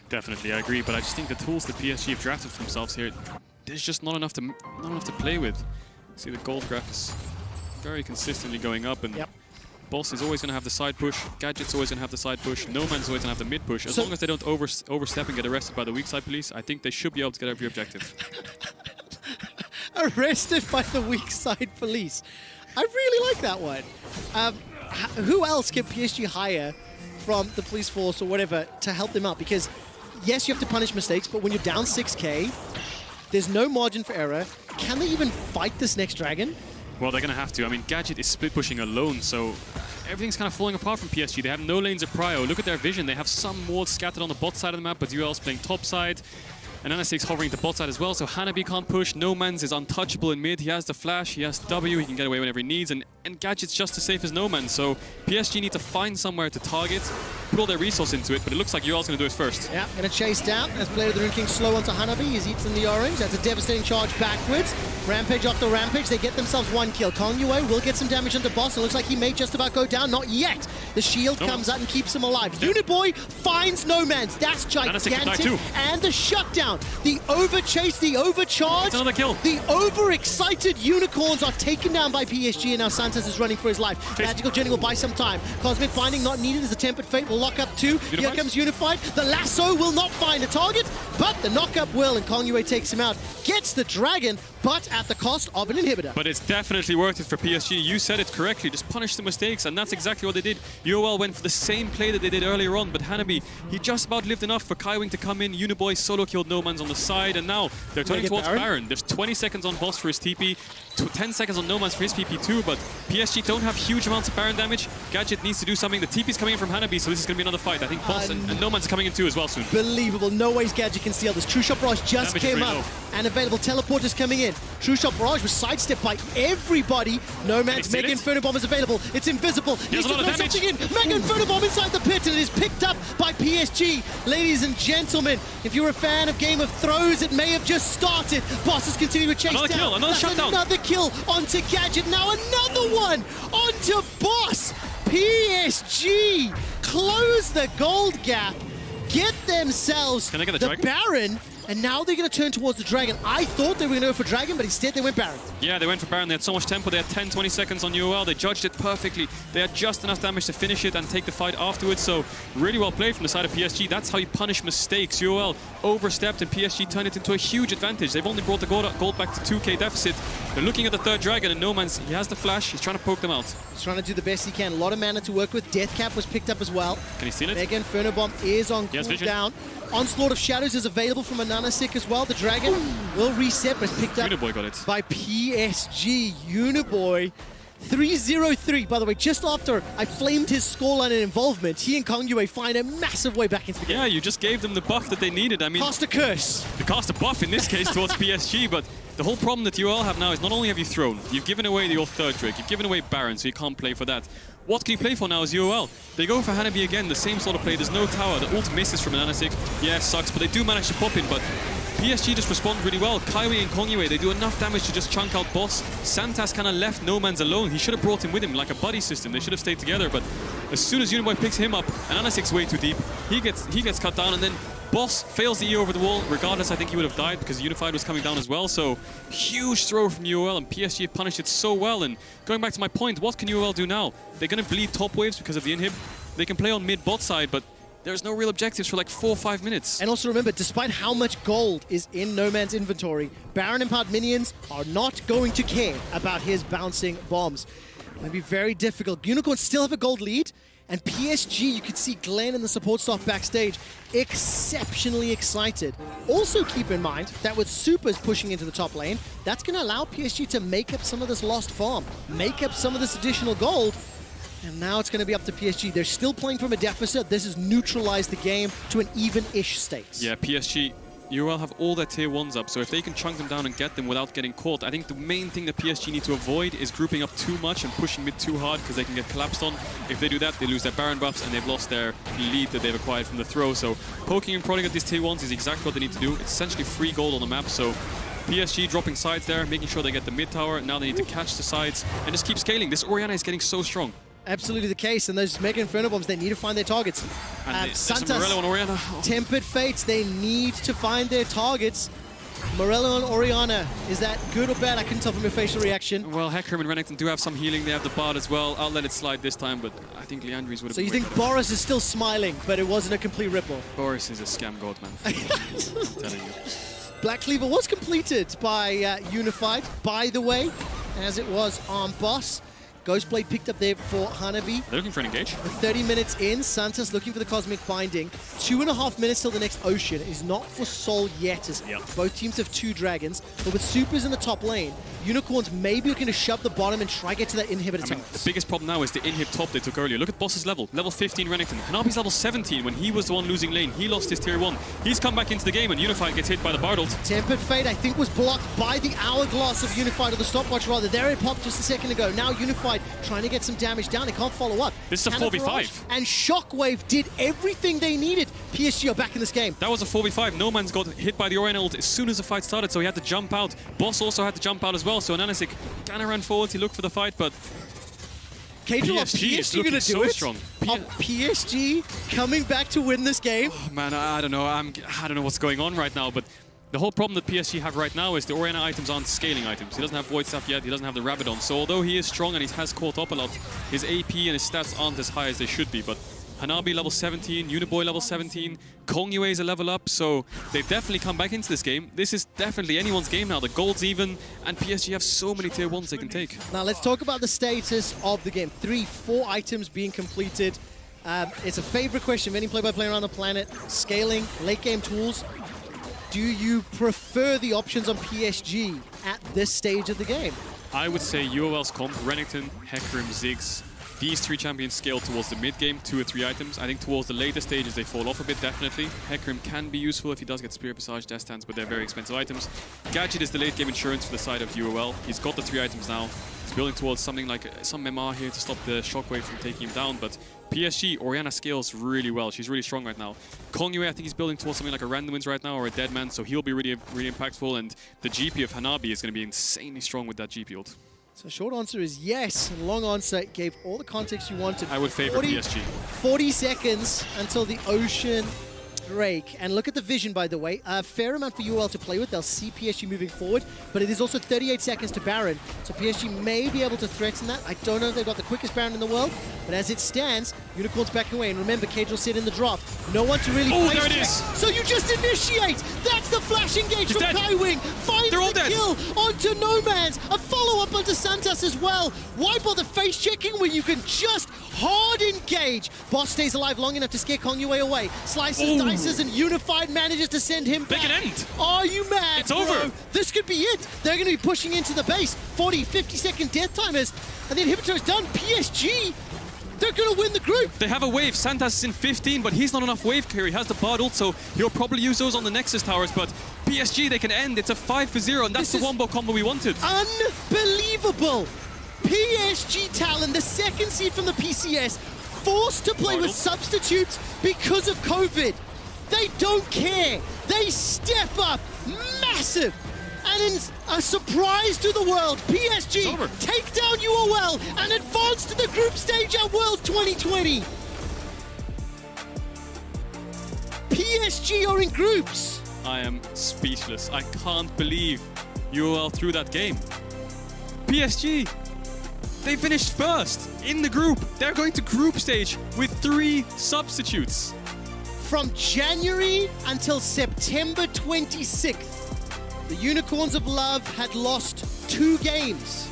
Definitely, I agree. But I just think the tools that PSG have drafted for themselves here, there's just not enough to play with. See, the gold graph is very consistently going up, and Boss is always going to have the side push, Gadget's always going to have the side push, No Man's always going to have the mid push. As long as they don't overstep and get arrested by the weak side police, I think they should be able to get every objective. Arrested by the weak side police. I really like that one. Who else can PSG hire from the police force or whatever to help them out? Because yes, you have to punish mistakes, but when you're down 6k, there's no margin for error. Can they even fight this next dragon? Well, they're going to have to. I mean, Gadget is split pushing alone, so everything's kind of falling apart from PSG. They have no lanes of prio. Look at their vision. They have some wards scattered on the bot side of the map, but UOL's playing top side. And NSX hovering the bot side as well, so Hanabi can't push. No Man's is untouchable in mid. He has the flash, he has W, he can get away whenever he needs, and Gadget's just as safe as No Man. So PSG need to find somewhere to target, put all their resource into it, but it looks like UOL's going to do it first. Yeah, going to chase down as player of the Rune King slow onto Hanabi. He's eaten the orange. That's a devastating charge backwards. Rampage after rampage. They get themselves one kill. Kongyue will get some damage onto Boss. It looks like he may just about go down. Not yet. The shield comes out and keeps him alive. Uniboy finds No Man's. That's gigantic. And the shutdown. The overchase, the overcharge. It's another kill. The overexcited unicorns are taken down by PSG, and now Santos is running for his life. Magical Journey will buy some time. Cosmic Binding not needed as the Tempered Fate will lock up two. Here comes Unified. The lasso will not find a target, but the knockup will, and Kongyue takes him out. Gets the dragon, but at the cost of an inhibitor. But it's definitely worth it for PSG. You said it correctly. Just punish the mistakes, and that's exactly what they did. UOL went for the same play that they did earlier on, but Hanabi, he just about lived enough for Kaiwing to come in. Uniboy solo killed No Man's on the side, and now they're turning towards Baron. There's 20 seconds on Boss for his TP, 10 seconds on No Man's for his PP too, but PSG don't have huge amounts of Baron damage. Gadget needs to do something. The TP's coming in from Hanabi, so this is going to be another fight. I think Boss and No Man's are coming in too as well soon. Believable. No ways Gadget can steal this. True Shot Barrage just came up, and available teleporters coming in. True Shot Barrage was sidestepped by everybody. No Man's Mega Inferno Bomb is available. It's invisible. He has a lot of damage. Mega Inferno Bomb inside the pit, and it is picked up by PSG. Ladies and gentlemen, if you're a fan of Game of Thrones, it may have just started. Boss is continuing to chase down. Kill, another shutdown. Another kill onto Gadget. Now another one onto Boss. PSG close the gold gap, get themselves the Baron, and now they're going to turn towards the Dragon. I thought they were going to go for Dragon, but instead they went Baron. Yeah, they went for Baron. They had so much tempo. They had 10, 20 seconds on UOL. They judged it perfectly. They had just enough damage to finish it and take the fight afterwards. So really well played from the side of PSG. That's how you punish mistakes. UOL overstepped and PSG turned it into a huge advantage. They've only brought the gold back to 2k deficit. They're looking at the third Dragon, and No Man's, he has the flash. He's trying to poke them out. He's trying to do the best he can. A lot of mana to work with. Death Cap was picked up as well. Can he steal it? Mega Inferno Bomb is on cooldown. Onslaught of Shadows is available from a Nanasik as well. The Dragon will reset, but it's picked up Uniboy got it. by PSG. Uniboy 303. By the way, just after I flamed his scoreline and involvement, he and Kongyue find a massive way back into the game. Yeah, you just gave them the buff that they needed. I mean, cast a curse. The cast a buff in this case towards PSG, but the whole problem that UOL have now is not only have you thrown, you've given away your third Drake, you've given away Baron, so you can't play for that. What can you play for now is UOL. They go for Hanabi again, the same sort of play. There's no tower. The ult misses from an Nanasik. Yeah, sucks, but they do manage to pop in. But PSG just respond really well. Kaiwing and Kongyue, they do enough damage to just chunk out Boss. Santas kind of left No Man's alone. He should have brought him with him like a buddy system. They should have stayed together. But as soon as Uniboy picks him up, and Nanasik's way too deep, he gets cut down, and then Boss fails the E over the wall. Regardless, I think he would have died because Unified was coming down as well. So huge throw from UOL, and PSG have punished it so well. And going back to my point, what can UOL do now? They're going to bleed top waves because of the inhib. They can play on mid-bot side, but there's no real objectives for like 4 or 5 minutes. And also remember, despite how much gold is in No Man's inventory, Baron Empowered minions are not going to care about his bouncing bombs. It's going to be very difficult. Unicorns still have a gold lead. And PSG, you could see Glenn and the support staff backstage exceptionally excited. Also keep in mind that with Supers pushing into the top lane, that's going to allow PSG to make up some of this lost farm, make up some of this additional gold. And now it's going to be up to PSG. They're still playing from a deficit. This has neutralized the game to an even-ish state. Yeah, PSG, UOL have all their tier 1s up, so if they can chunk them down and get them without getting caught, I think the main thing that PSG need to avoid is grouping up too much and pushing mid too hard, because they can get collapsed on. If they do that, they lose their Baron buffs and they've lost their lead that they've acquired from the throw. So poking and prodding at these tier 1s is exactly what they need to do. It's essentially free gold on the map, so PSG dropping sides there, making sure they get the mid tower. Now they need to catch the sides and just keep scaling. This Orianna is getting so strong. Absolutely the case, and those Mega Inferno Bombs, they need to find their targets. Santas, Morello and Orianna. Oh. Tempered Fates, they need to find their targets. Morello and Orianna, is that good or bad? I couldn't tell from your facial reaction. Well, Hecarim and Renekton do have some healing. They have the Bard as well. I'll let it slide this time, but I think Leandri's would have been. So you think Boris is still smiling, but it wasn't a complete ripoff? Boris is a scam god, man. I'm telling you. Black Cleaver was completed by Unified, by the way, as it was on boss. Ghostblade picked up there for Hanabi. They're looking for an engage. 30 minutes in, Santos looking for the Cosmic Binding. 2.5 minutes till the next Ocean. It is not for Soul yet, as both teams have 2 dragons. But with Supers in the top lane, Unicorns may be looking to shove the bottom and try to get to that inhibitor tower. The biggest problem now is the inhib top they took earlier. Look at Boss's level. Level 15 Renekton. Hanabi's level 17 when he was the one losing lane. He lost his tier 1. He's come back into the game and Unified gets hit by the Bard ult. Tempered Fate, I think, was blocked by the Hourglass of Unified, or the stopwatch rather. There it popped just a second ago. Now Unified trying to get some damage down. They can't follow up. This is a 4v5. And Shockwave did everything they needed. PSG are back in this game. That was a 4v5. No Man's got hit by the Orianna ult as soon as the fight started, so he had to jump out. Boss also had to jump out as well, so Ananasik kind of ran forwards. He looked for the fight, but PSG is looking so strong. PSG coming back to win this game. Oh, man, I don't know. I don't know what's going on right now, but the whole problem that PSG have right now is the Orianna items aren't scaling items. He doesn't have Void Staff yet, he doesn't have the Rabadon. So although he is strong and he has caught up a lot, his AP and his stats aren't as high as they should be. But Hanabi level 17, Uniboy level 17, Kongyue is a level up, so they definitely come back into this game. This is definitely anyone's game now. The gold's even, and PSG have so many tier 1s they can take. Now let's talk about the status of the game. 4 items being completed. It's a favorite question of any play-by-play around the planet. Scaling, late game tools. Do you prefer the options on PSG at this stage of the game? I would say UOL's comp, Renekton, Hecarim, Ziggs. These 3 champions scale towards the mid-game, 2 or 3 items. I think towards the later stages they fall off a bit, definitely. Hecarim can be useful if he does get Spirit Passage, Death Stance, but they're very expensive items. Gadget is the late-game insurance for the side of UOL. He's got the 3 items now. He's building towards something like some Memar here to stop the Shockwave from taking him down, but PSG, Orianna scales really well. She's really strong right now. Kongyue, I think he's building towards something like a Randomins right now or a Deadman, so he'll be really impactful, and the GP of Hanabi is going to be insanely strong with that GP ult. So short answer is yes. Long answer gave all the context you wanted. I would favor PSG. 40 seconds until the Ocean break. And look at the vision, by the way. A fair amount for UOL to play with. They'll see PSG moving forward, but it is also 38 seconds to Baron. So PSG may be able to threaten that. I don't know if they've got the quickest Baron in the world, but as it stands, Unicorn's backing away. And remember, Cage will sit in the drop. No one to really place. There it is. So you just initiate. That's the flash engage from Kaiwing. Finds the kill onto No Man's. A follow-up onto Santos as well. Why bother face checking when you can just hard engage? Boss stays alive long enough to scare Kongyue away. Slices, dices, and Unified manages to send him back. They can end. Are you mad? It's over. This could be it. They're going to be pushing into the base. 40, 50-second death timers. And the inhibitor is done. PSG, they're going to win the group. They have a wave. Santas is in 15, but he's not enough wave clear. He has the Bard ult, so he'll probably use those on the Nexus towers. But PSG, they can end. It's a 5-0, and that's the wombo combo we wanted. Unbelievable. PSG Talon, the 2nd seed from the PCS, forced to play with substitutes because of COVID. They don't care. They step up. Massive. And in a surprise to the world, PSG take down UOL and advance to the group stage at Worlds 2020. PSG are in groups. I am speechless. I can't believe UOL threw that game. PSG, they finished first in the group. They're going to group stage with 3 substitutes. From January until September 26th, the Unicorns of Love had lost 2 games.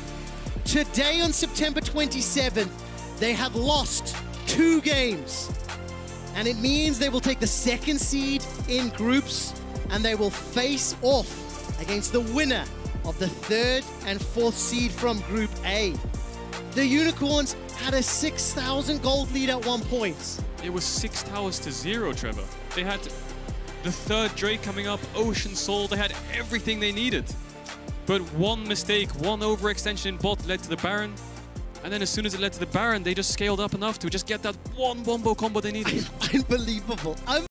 Today on September 27th, they have lost 2 games. And it means they will take the 2nd seed in groups, and they will face off against the winner of the 3rd and 4th seed from Group A. The Unicorns had a 6,000 gold lead at one point. It was 6 towers to 0, Trevor. They had the 3rd Drake coming up, Ocean Soul. They had everything they needed. But one mistake, one overextension in bot led to the Baron. And then as soon as it led to the Baron, they just scaled up enough to just get that one wombo combo they needed. Unbelievable.